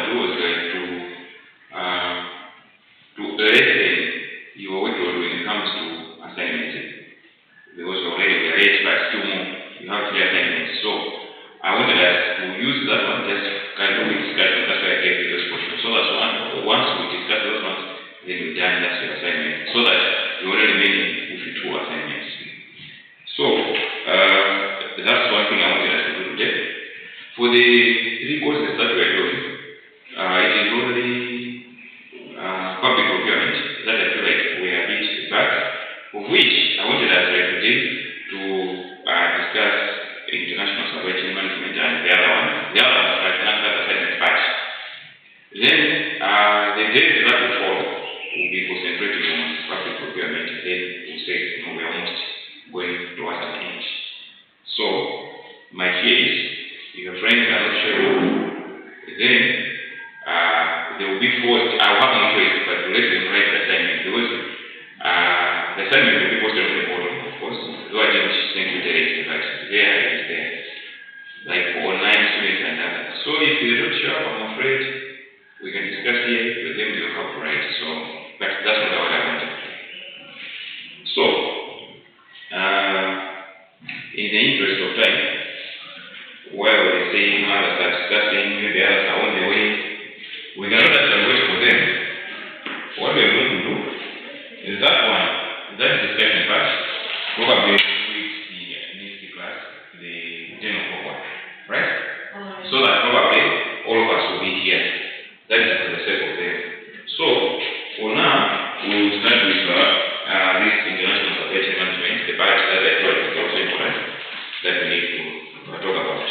do was like to lessen your workload when it comes to assignments. Because already we are late, but still more. You have clear assignments. So I wanted us to use that one just kind of discussion. That's why I gave you those portions. So that's once we discuss those ones, then we're done. That's your assignment. So that you already made with your 2 assignments. So that's one thing I wanted us to do today. For the 3 courses that we are doing, it is already public procurement that I feel like we are a bit back, of which I wanted us today to discuss international supply chain management and the other one. The other one is like national assignment batch. Then the days that will follow will be concentrating on public procurement. Then we'll say, we are almost going towards an end. So my fear is, if your friends are not sure, then they will be forced. I'll have no choice but to let them write the assignment, because the assignment will be posted on the portal, of course. Though I didn't send you the list, but there it is there, like for online students and others. So if you're not sure, I'm afraid we can discuss here, but then we'll have to write. So, but that's not what I wanted. So, in the interest of time, while we're saying others are discussing, maybe others are on the way, we cannot actually wait for them. What we are going to do is that one, that discussion part, probably with the next class, the general program, right? So that probably all of us will be here. That is for the sake of them. So, for now, we will start with this international supply chain management, the part that I thought was also important, that we need to talk about.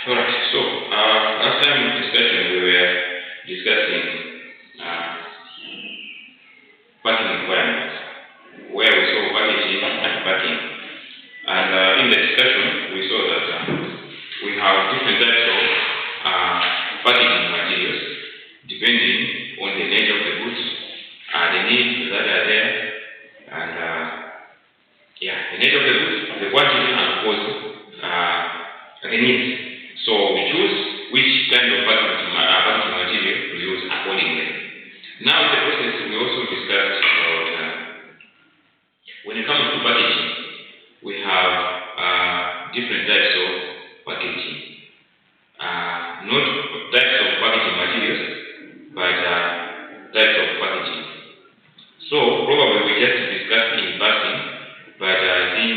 Alright, so last time in discussion we were discussing packing requirements, where we saw packaging and packing. And in the discussion we saw that we have different types of packaging materials depending on the nature of the goods, the needs that are there, and the nature of the goods, the quantity, and of course the needs. So we choose which kind of packaging material to use accordingly. Now in the process we also discussed about when it comes to packaging, we have different types of packaging. Not types of packaging materials, but types of packaging. So probably we just discussed in passing, but I think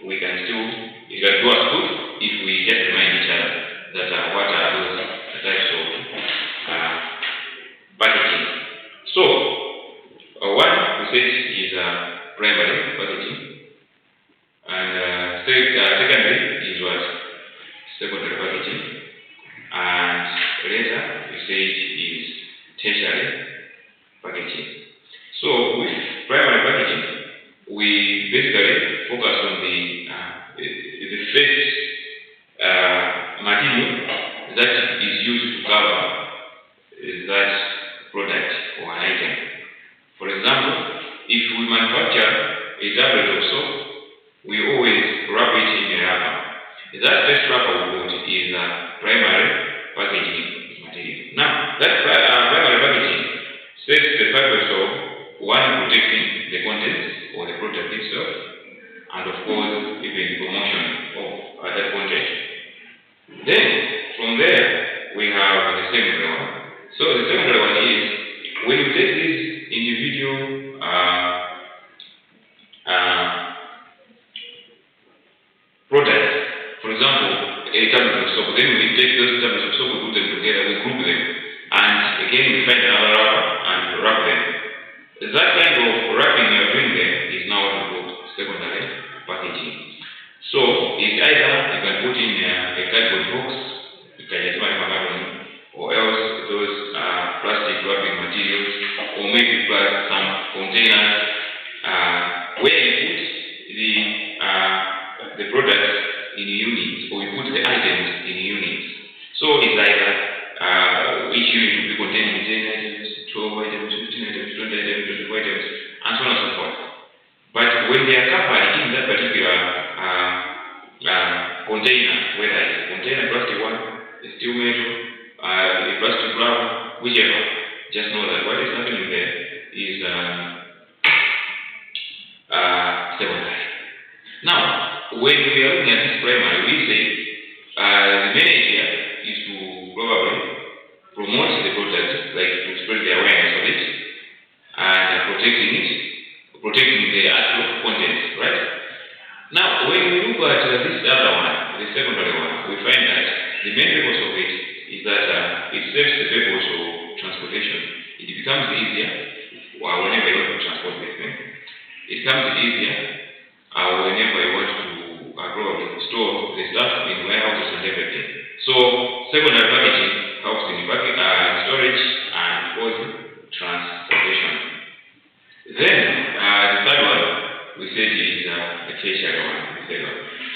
we can still, it can do us good if we just remind each other that what are those types of packaging. So one we said is primary packaging, and secondary is what? Secondary packaging, and later we said is tertiary packaging. So with primary packaging, we basically focus on the first material that is used to cover that product or an item. For example, if we manufacture a tablet of soap, we always wrap it in a wrapper. That first wrapper we got is primary packaging material. Now, that primary packaging serves the purpose of one, protecting the contents or the product itself, and of course even promotion of that content. Then from there we have the secondary one. So the secondary one is when you take these individual products, for example a tablet of soap, then we take those tablets of soap, we put them together, we group them, and again we find another wrapper and wrap them. That kind of wrapping you are doing there is now what we call secondary packaging. So it's either you can put in a cardboard box, or else those plastic wrapping materials, or maybe some containers where you put the products in units, or you put the items in units. So it's either each unit will be containing 10 items, 12 items, 15 items, 20 items, 24 items, and so on and so forth. But when they are covered in that particular container, whether it's a container, plastic one, a steel metal, a plastic wrap, whichever, just know that what is happening there is secondary. Now, when we are looking at this primary, we say the main idea is to probably promote the product, like to spread the awareness of it, and protecting the actual content, right? Now, when we look at this other one, the secondary one, we find that the main purpose of it is that it serves the purpose of transportation. It becomes easier whenever you want to transport the thing. It becomes easier whenever you want to probably store the stuff in warehouses and everything. So, secondary packaging helps in storage and of course transportation. Then the third one we said is the tertiary one.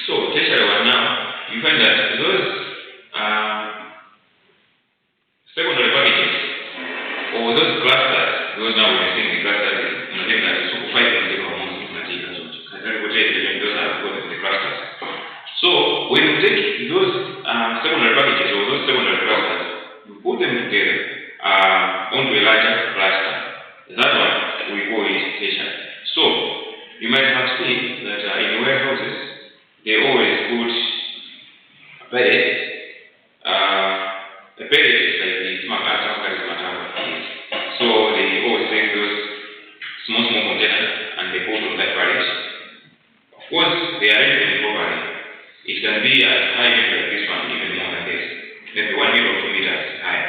So tertiary one, now you find that those secondary packages or those clusters, because now we're saying the clusters, those are them together onto a larger cluster. That one we call it tertiary. So you might have seen that in warehouses they always put pellets. The pellets is like the smart is. So they always take those small containers and they put on that pallets. Of course, they are arranged properly. It can be as high like this one, even more than this. Maybe 1 meter or 2 meters high.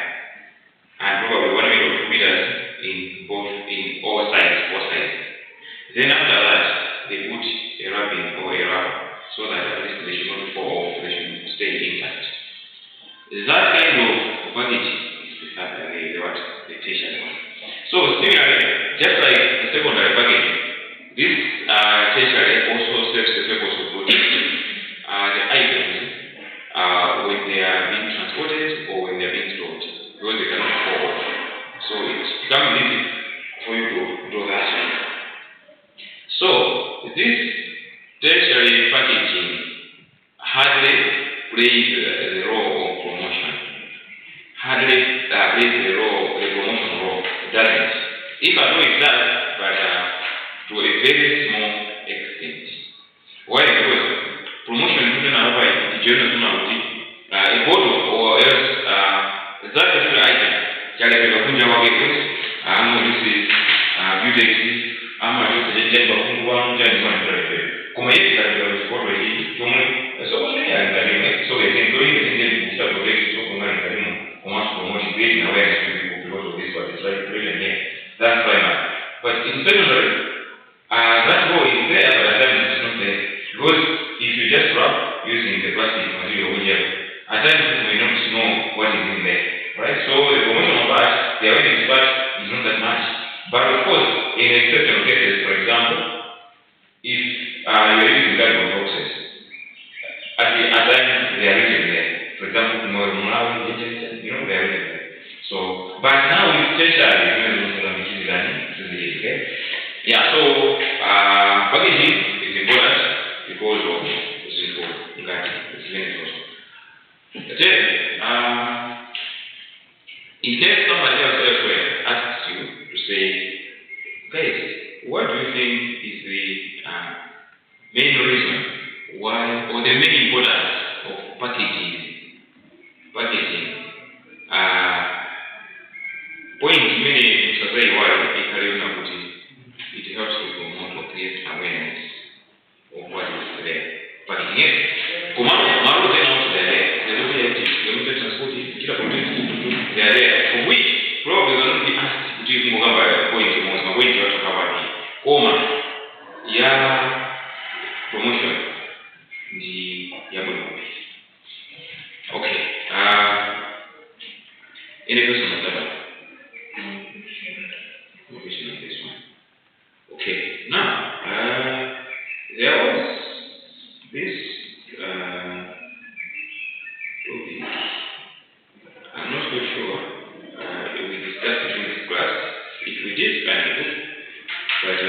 And probably 1 meter or 2 meters in all sides, both sides. Then after that, they put a wrapping or a wrapper so that at least they should not fall off, they should stay intact. That kind of packaging is the tertiary one. So similarly, just like the secondary packaging, this tertiary also serves the purpose of protecting the items when they are being transported or when they are being stored, because they cannot fall off. So it becomes easy for you to do that. So this tertiary packaging hardly plays the role of promotion. Hardly plays the promotion role. It doesn't. If I do it does, but to a very small extent. Why? Because promotion is not about a bottle or else that particular item. This is beauty. So we can bring it in the promotion, creating awareness to people because of this what is right here. That's primary. But in secondary, that role is there, but at times it's not there. Because if you just wrap using the plastic material here, at times people may not know what is in there. Right? So the promotion of that, the awareness part is not that much. But of course, in exceptional cases, for example, if you are using cardboard boxes, at times they are written there. For example, they are written there. So, but now with tertiary, okay? Yeah, so packaging is important because of the simple then, in case somebody else elsewhere asks you to say, guys, what do you think is the main reason why, or the main importance of packaging? Point many survey why it helps to promote or create awareness of what is there. Packaging is. They are there, for which probably will not be asked to Mugamba point to cover promotion. Okay. Any question on that? No question on this one. Okay. Now, there was this topic. I'm not so sure we discussed it in this class. If we did, kind of, but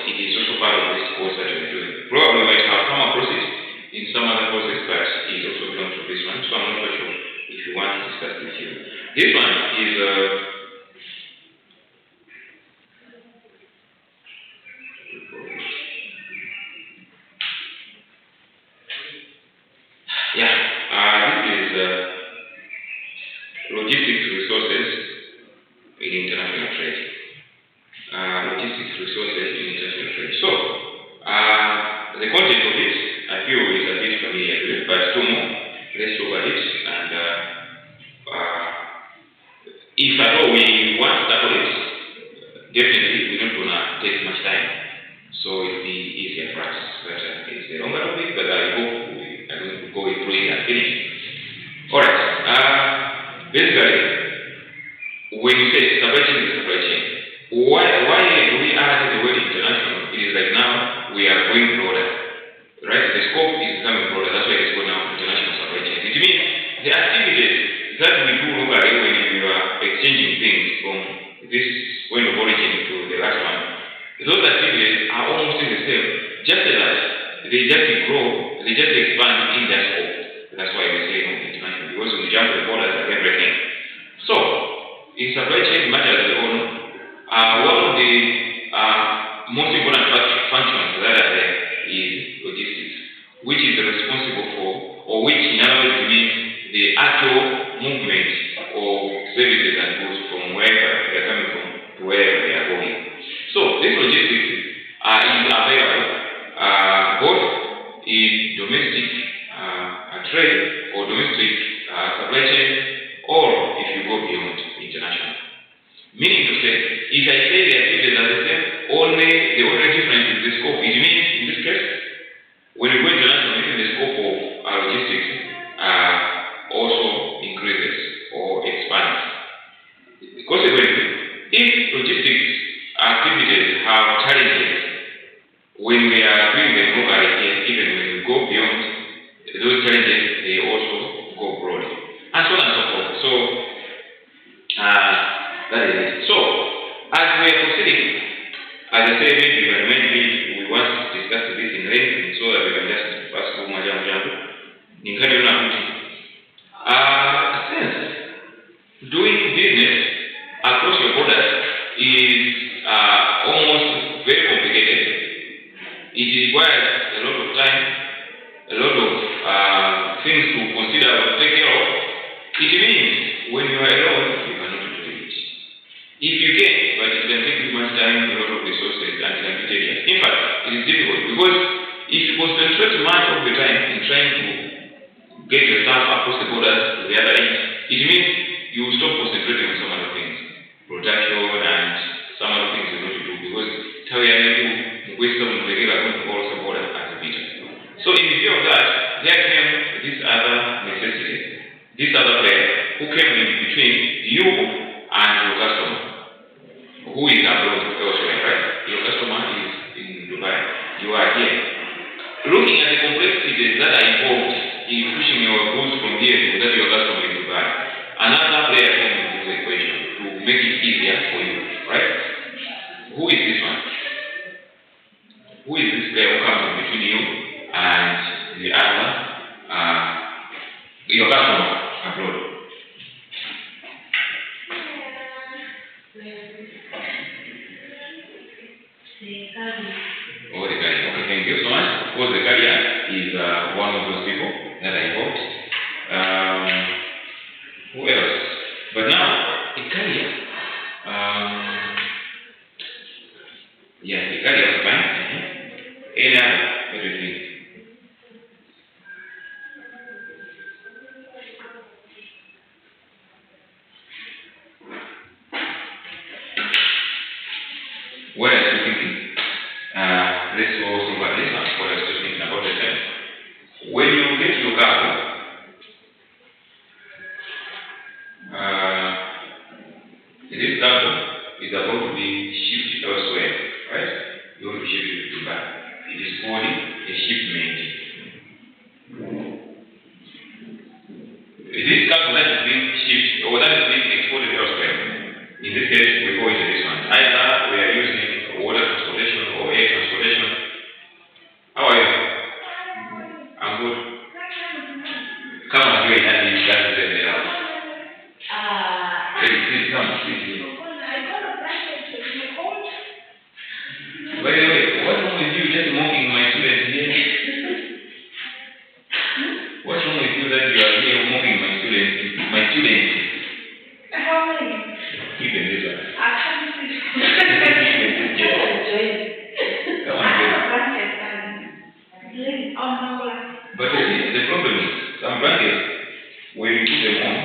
it is also part of this course that we're doing. Probably might have come across it in some other courses, but it also belongs to this one, so I'm not so sure if you want to discuss it here. This one is logistics resources in international trade. So, the content of it, I feel is a bit familiar with, but two more. Let's look at it, and if at all we want to tackle it, definitely we don't want to take much time, so it'll be easier for us. But it's a longer topic, but I hope we are going to go through it and finish. Alright, basically, when you say supply chain, why do we add the word international? It is like now we are going broader, right? The scope is becoming broader. That's why it's called now international supply chain. It means the activities that we do locally when we are exchanging things from this point of origin to the last one, those activities are almost the same. Just that they just grow, they just expand in their scope. That's why we say international. because we jump the borders and everything. So, in supply chain matters, we all know, one of the most important functions that are there is logistics, which is responsible for, or which in other words means the actual movement of services and goods from wherever they are coming from to wherever they are going. So, this logistics is available both in domestic trade or domestic supply chain, or if you go beyond international. Meaning to say, if I say the activities are the same, the only difference is the scope. It means in this case, when you go international, maybe the scope of logistics also increases or expands. Consequently, if logistics activities have challenges when we are doing the global, even when we go beyond those challenges, they also go broad, and so on and so forth. So that is it. So as we are proceeding, as I said, maybe we want to discuss this in length so that we can just pass through Majambo. Since doing business across your borders is almost very complicated, it requires a lot of time, a lot of things to consider or take care of. It means when you are alone, you cannot do it. If you can, but it can take you much time, a lot of resources, and it can be tedious. In fact, it is difficult because if you concentrate much of the time in trying to get your stuff across the borders to the other end, it means you will stop concentrating on some other things, production and some other things you know to do, because tell you waste of the regular going to cross the border as a bidder. So in view of that, there came this other necessity, this other player who came in between you and your customer, who is abroad elsewhere, right? Your customer is in Dubai. You are here. Looking at the complexities that are involved in pushing your goods from here to that your customer in Dubai, another player came into the equation to make it easier for you, right? Who is this one? Who is this player who comes in between you and the other, your customer abroad? Oh, the carrier. Okay, thank you so much. Of course, the carrier is one of those people that I involved. Who else? But now, the carrier, yeah, the carrier is fine. Any other, everything. What else are you thinking? Let's go over this one. What else are you thinking about the time? When you get your cargo, this cargo is about to be shipped elsewhere, right? You want to ship it to Dubai. It is called a shipment. This cargo that is being shipped or that is being exported elsewhere, in this case, we go into this one. Either we are using water transportation or air transportation. How are you? I'm good. Come on, you and that's the house. Please come, please. By the way, what's wrong with you just mocking my students here? What's wrong with you that you are here mocking my students? How many? Even this one. Come on, but the problem is, some branches, when you put them on,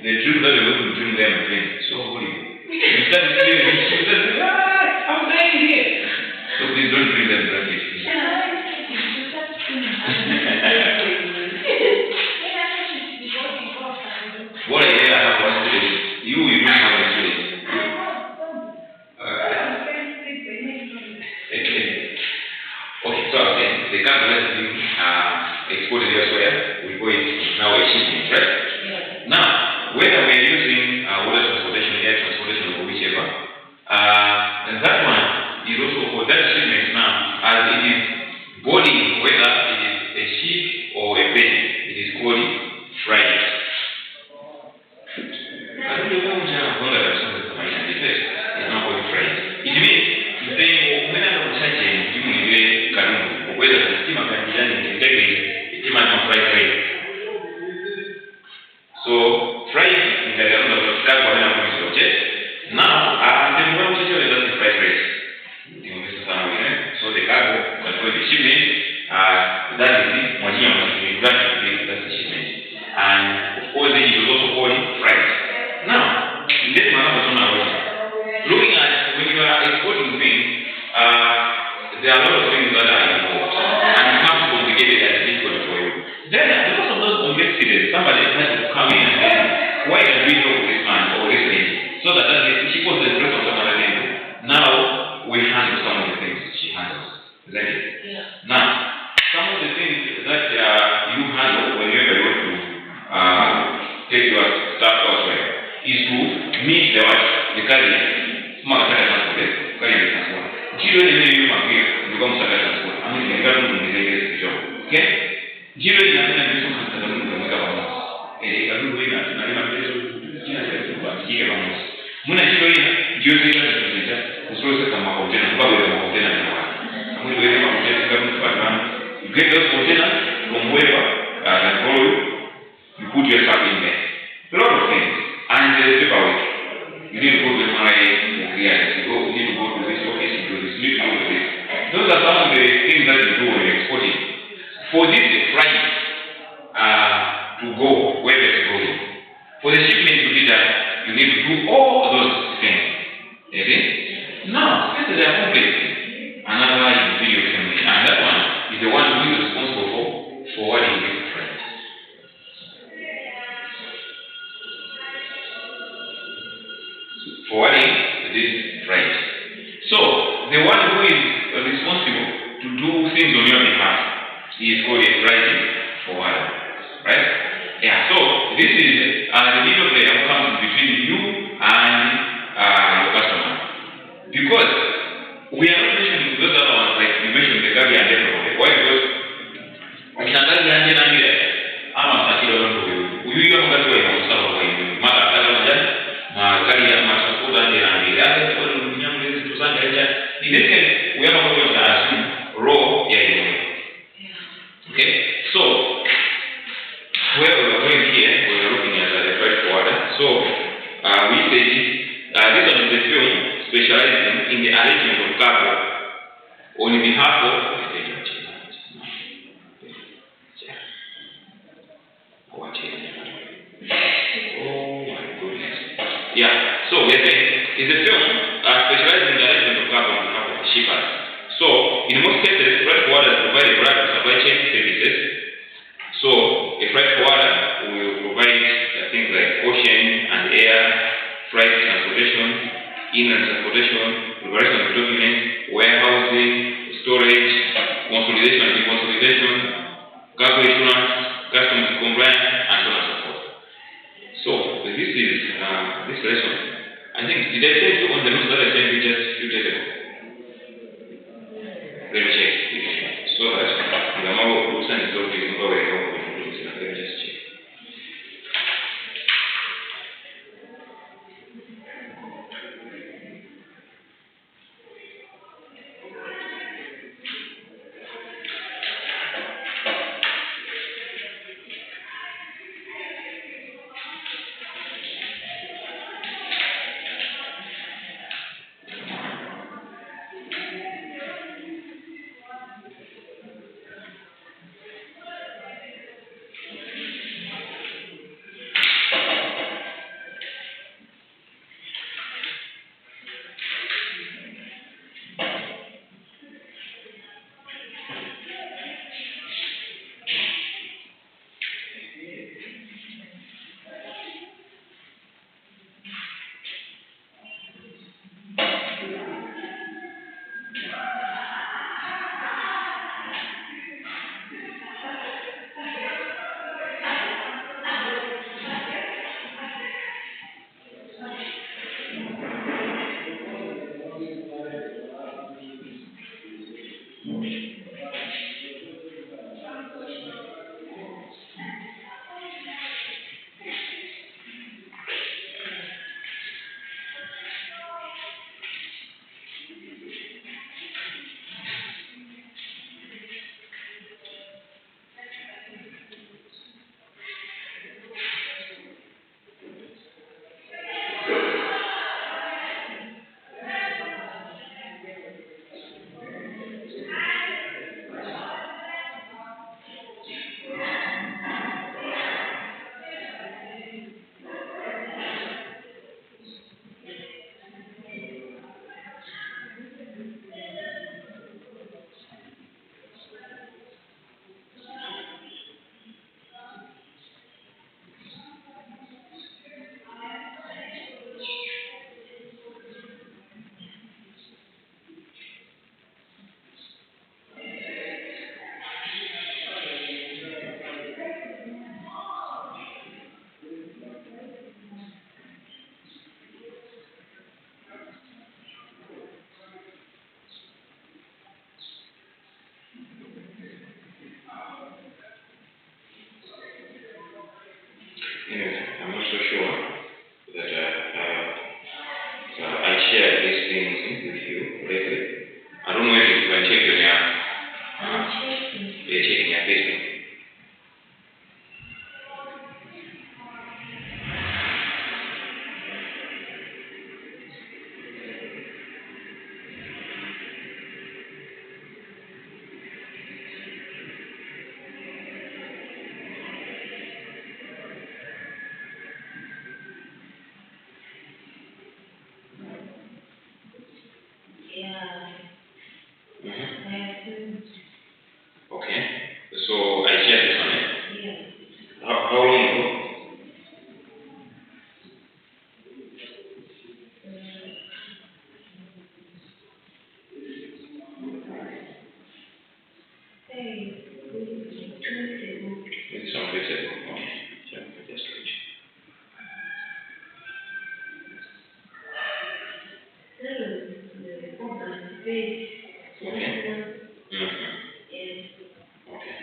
the dream that you're going to dream them again. So horrible. You start dreaming, I'm dying here. So please don't bring them branches. What I have one student, you will not have a student. Okay, so I was saying, the cargo that is being exported elsewhere, we go it now a shipment, right? Yeah. Now, whether we are using water transportation, air transportation, or whichever, that one is also for that shipment now, as it is boarding, whether it is a ship or a plane, it is called freight. itima kanjani integrity, itima no fried rice. So fried in the round of the flag one of the now the one teacher is the fried rice. So the cargo control the shipment, that is the money on the branch, that's the shipment. And of course then it was also called fried. Now, let's looking at when you are exporting things, there are a lot of things that are involved and become complicated and difficult for you. Then because of those complexities, somebody has to come in and say, why don't we know this man or this lady? So that she was the rest of some other thing. Now we handle some of the things she handles. Is that it? Yeah. Now, some of the things that you handle whenever you want to take your stuff elsewhere is to meet the carrier. Giro ni mapia ndio msaka transport amini ngalo ndio job okay giro inafanya vitu kama ndio kama kadu ina tunalima pesa kina kwa kike kama muna giro ina ndio ndio kusosa kama container kwa sababu container ni wapi amini wewe kama container kama mfano you get those container from wherever and follow you put your stuff in there a lot of things and there's paperwork. You need to go to my you need to go to this office, you do this, you need to go to this. Those are some of the things that you do when you're exporting. For this freight to go where it's going, for the shipment to be done, you need to do all those things. Okay? Now, since they are complex, another individual can be, and that one is the one who is responsible for forwarding this freight. Forwarding this freight. So, the one who is responsible to do things on your behalf is called a freight forwarder. Right? Yeah, so this is the middle player who comes between you and your customer. Because we are not mentioning those other ones, like you mentioned the Gabi and everyone. Why? Because I can tell you that I'm a particular we don't get away from stuff away. Magari ya masafuta ndio yanaendelea kwa ulimwengu wetu tusanga haja inaweza wewe kama wewe unasema raw ya hiyo. Okay, so where we are going here we are looking at the freight forwarder. So we say this is the film specializing in the arrangement of cargo on behalf of yeah, so we say is a film specializing in the arrangement of cargo on behalf of the shippers. So in most cases, freight forwarders provide a variety of supply chain services. So a freight forwarder will provide things like ocean and air, freight transportation, inland transportation, preparation of documents, warehousing, storage, consolidation and deconsolidation, cargo insurance, customs compliance, and so on and so forth. So this is this lesson. I think did I tell you on the notes that I sent you just a few days ago? Let me check. So that the amount of books and stories is not very helpful. Let me just check. Anyway, I'm not so sure that I shared these things with you lately. I don't know if you can check on your checking your Facebook. Okay. So I shared this one. How long ago? Maybe some weeks ago. Okay. Sure. Just reach. Okay. Okay.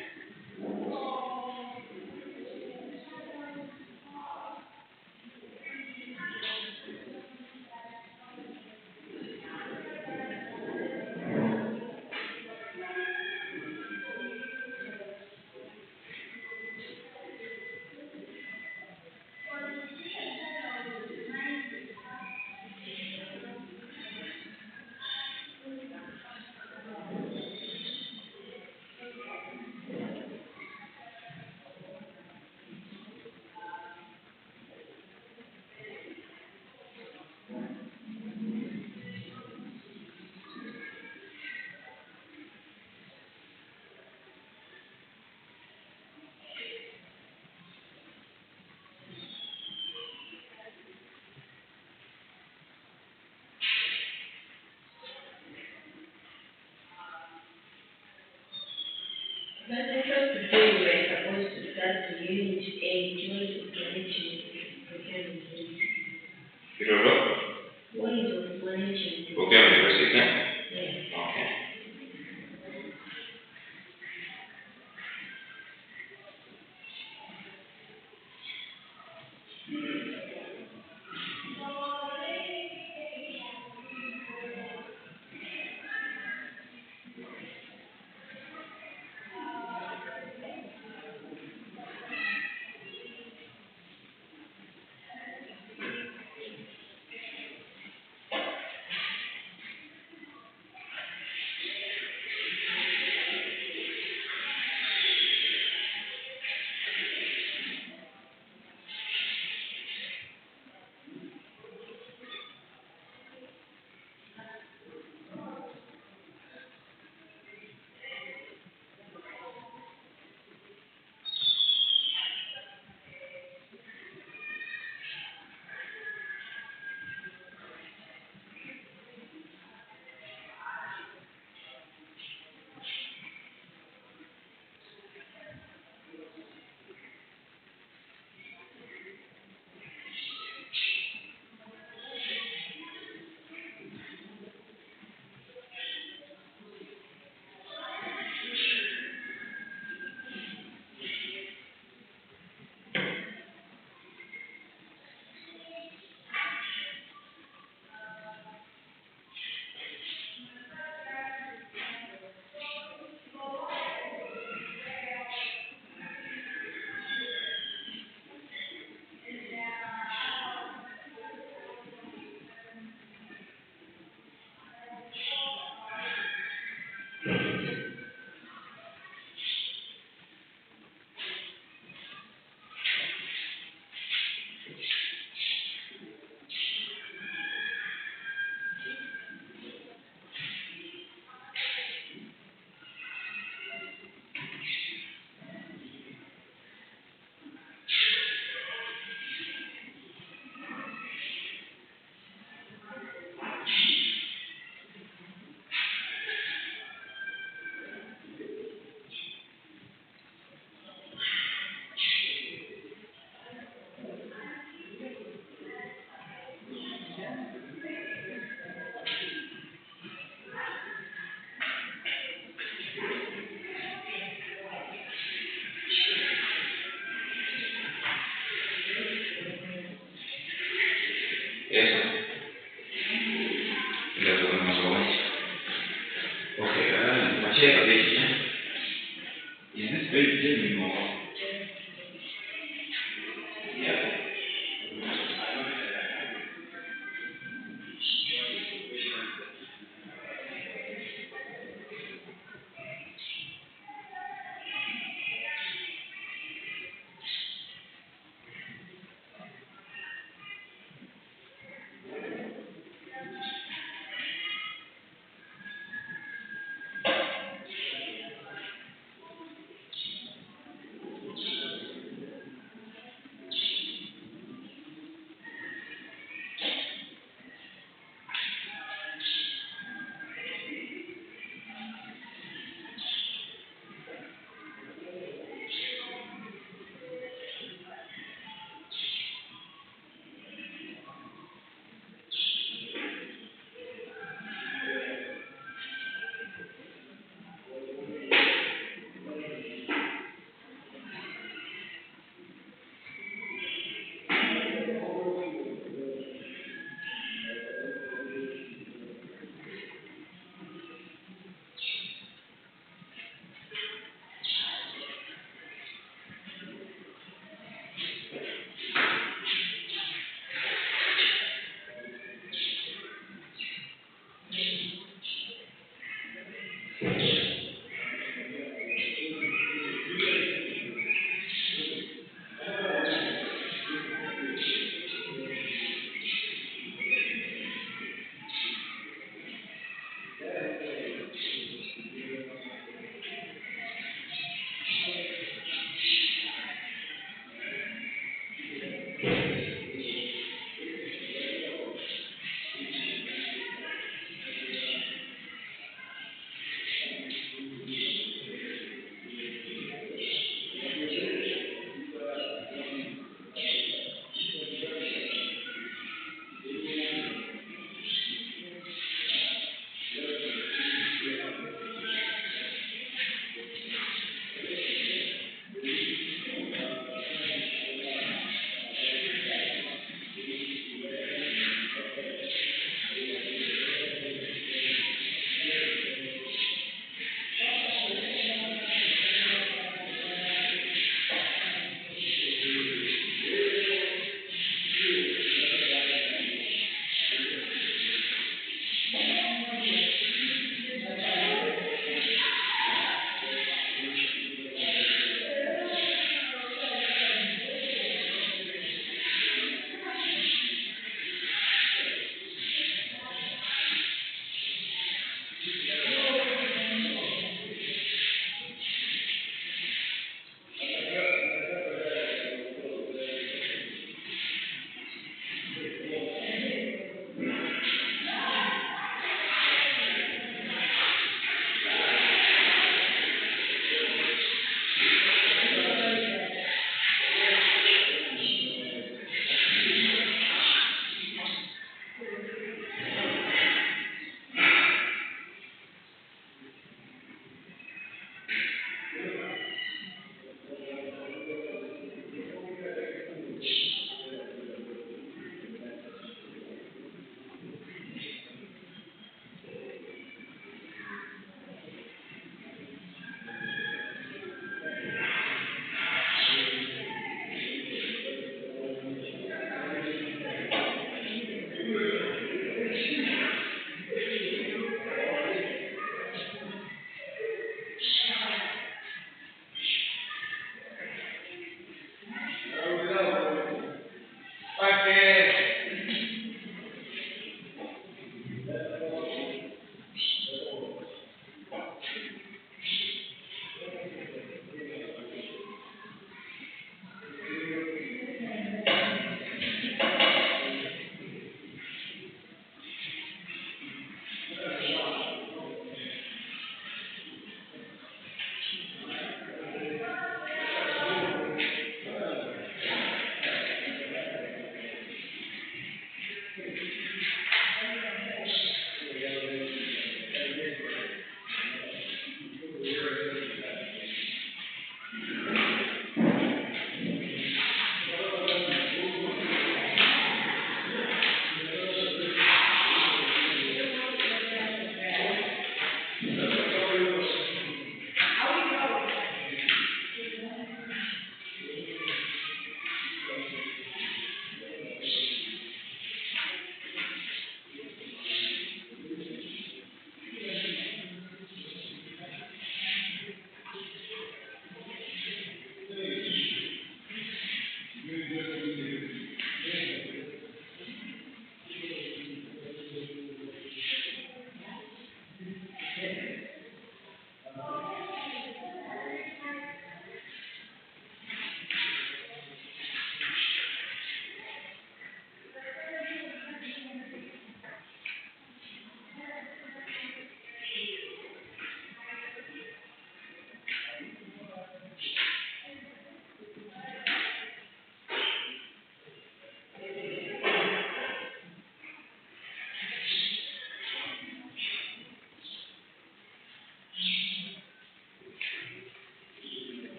But I thought today we were supposed to start the unit 8, joint explanation procurement. You don't know? What is explanation? Procurement university, huh? Yes. Okay. check a page, yeah? Is this page genuine or? Yeah.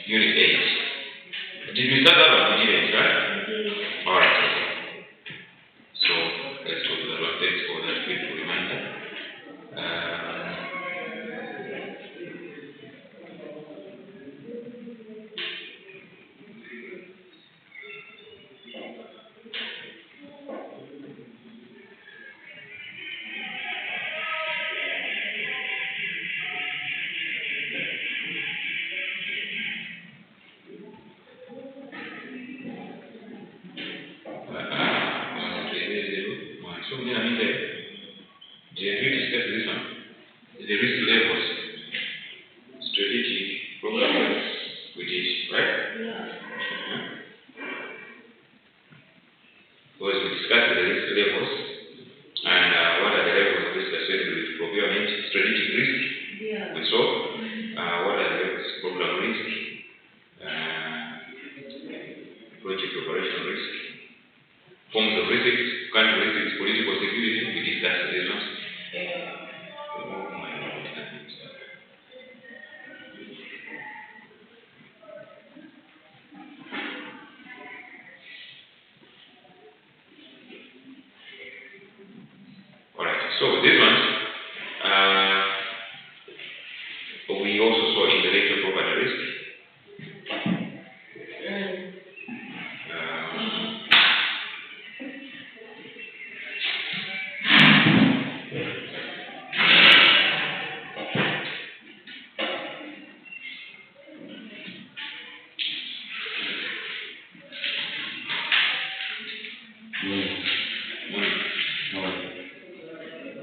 Unit 8. Did we start that one? We didn't, right? Alright, okay. So let's go to that one. Thanks for that beautiful reminder. So we discuss this one. The risk levels, strategic program we did, right? Because we discussed the risk levels and what are the levels of risk associated with procurement, strategic risk. We saw what are the levels of program risk, project operation risk, forms of risks, country risks, political security. We discussed these ones. So this one, we also saw intellectual property risk.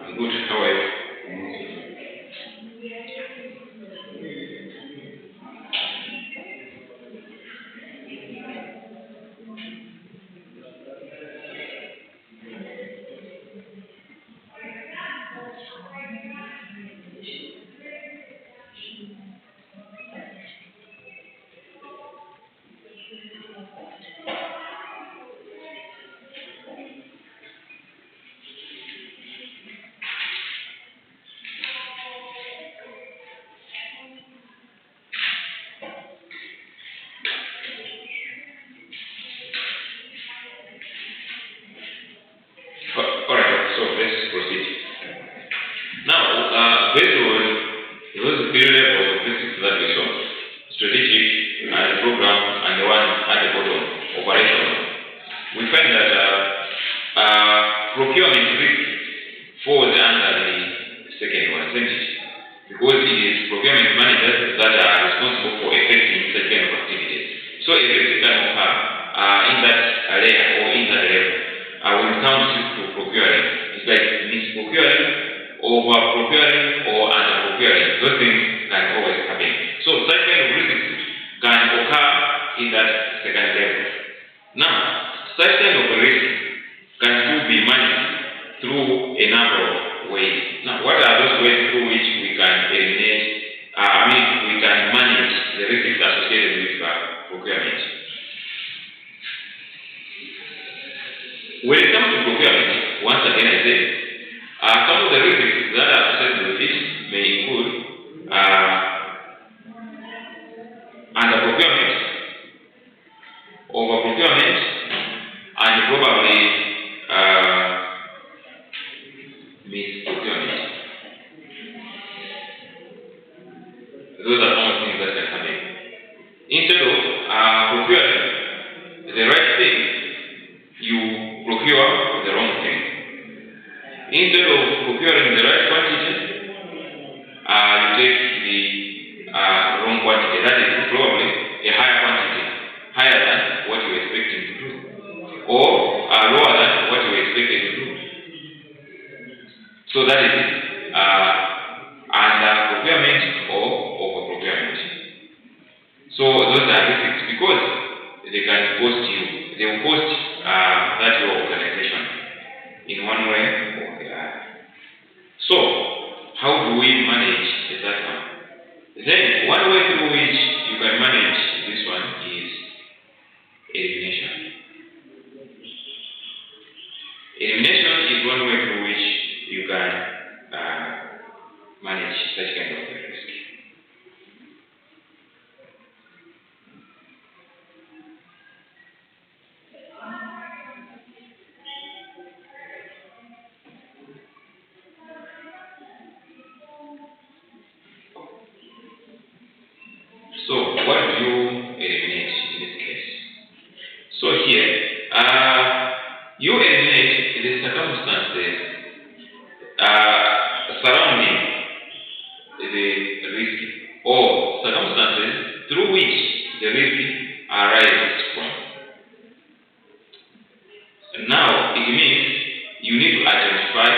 I'm good. How are you? Alright, so let's proceed. Now, based on those three levels of risks that we saw, strategic and program and the one at the bottom, operational, we find that procurement risk falls under the second one, isn't it? Because it is procurement managers that are responsible for effecting such kind of activities. So if it can occur in that layer or in that level, when it comes to procuring, it's like misprocuring, over procuring, or under procuring. Those things can always happen. So such kind of risks can occur in that second level. Now, such kind of risk can still be managed through a number of ways. Now, what are those ways through which we can eliminate, we can manage the risks associated with procurement? When it comes to procurement, once again I say, some of the risks that are associated with it may include under procurement, over procurement, and probably misprocurement. Those are some of the things that can happen. Instead of procuring the right thing, you procure the wrong thing. Instead of procuring the right quantity, you take the wrong quantity. That is probably a higher quantity, higher than what you were expecting to do, or lower than what you were expected to do. So that is under procurement or over procurement. So those are risks because they can cost you. They will cost that your organization in one way or the other. So how do we manage that one? Then one way through which you can manage this one is elimination. Elimination is one way through which you can manage such kind of risk. what do you eliminate in this case? So here, you eliminate the circumstances surrounding the risk or circumstances through which the risk arises from. Now, it means you need to identify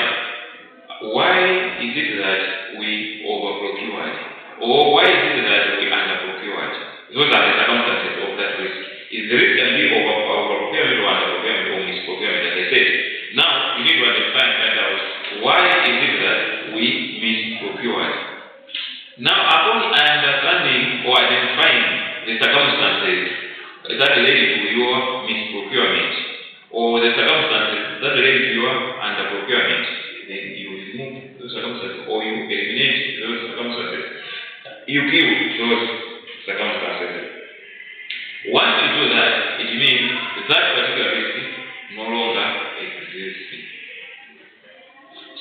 why is it that we overprocured or why is it that we underprocured. Those are the circumstances of that risk. If the risk can be overprocurement or underprocurement or misprocurement, as I said. Now, you need to identify and find out why is it that we misprocured. Now, upon understanding or identifying the circumstances that led to your misprocurement or the circumstances that led to your underprocurement, then you remove those circumstances or you eliminate those circumstances. You kill those circumstances. Once you do that, it means that particular risk no longer exists.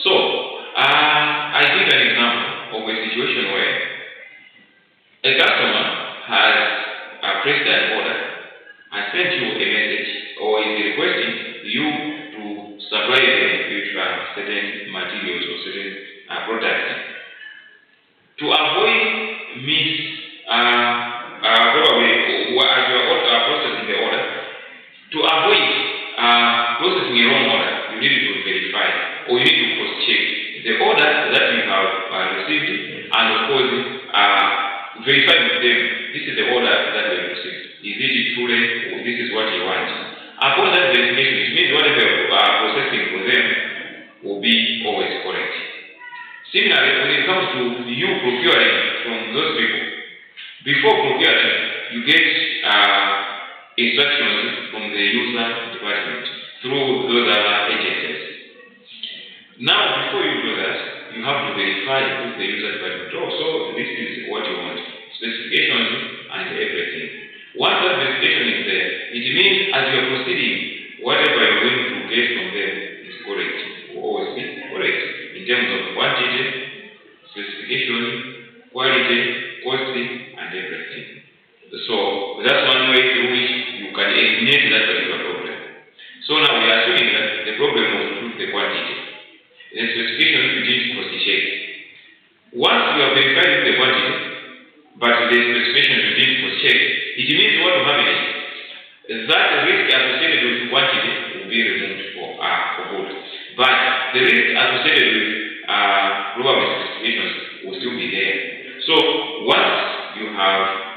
So, I give an example of a situation where a customer has placed an order and sent you a message or is requesting you to supply them with certain materials or certain products. To avoid as you are processing the order, to avoid processing a wrong order, you need to verify or you need to cross-check the order that you have received and of course verify with them, this is the order that we have received. Is it truly or this is what you want? Upon that verification, it means whatever processing for them will be always correct. Similarly, when it comes to you procuring from those people, before procuring, you get instructions from the user department through those other agencies. Now, before you do that, you have to verify with the user department. Oh, so this is what you want, specifications and everything. Once that verification is there, it means as you are proceeding, whatever you're going to get from them is correct, will always be correct in terms of quantity, specification, quality, costing, and everything. So that's one way through which you can eliminate that particular problem. So now we are assuming that the problem was to the quantity. The specification you need to cross-check. Once you have verified the quantity, but the specification you need to cross-check, it means what will happen is that the risk associated with quantity will be removed for good. But the risk associated with probable specifications will still be there. So once you have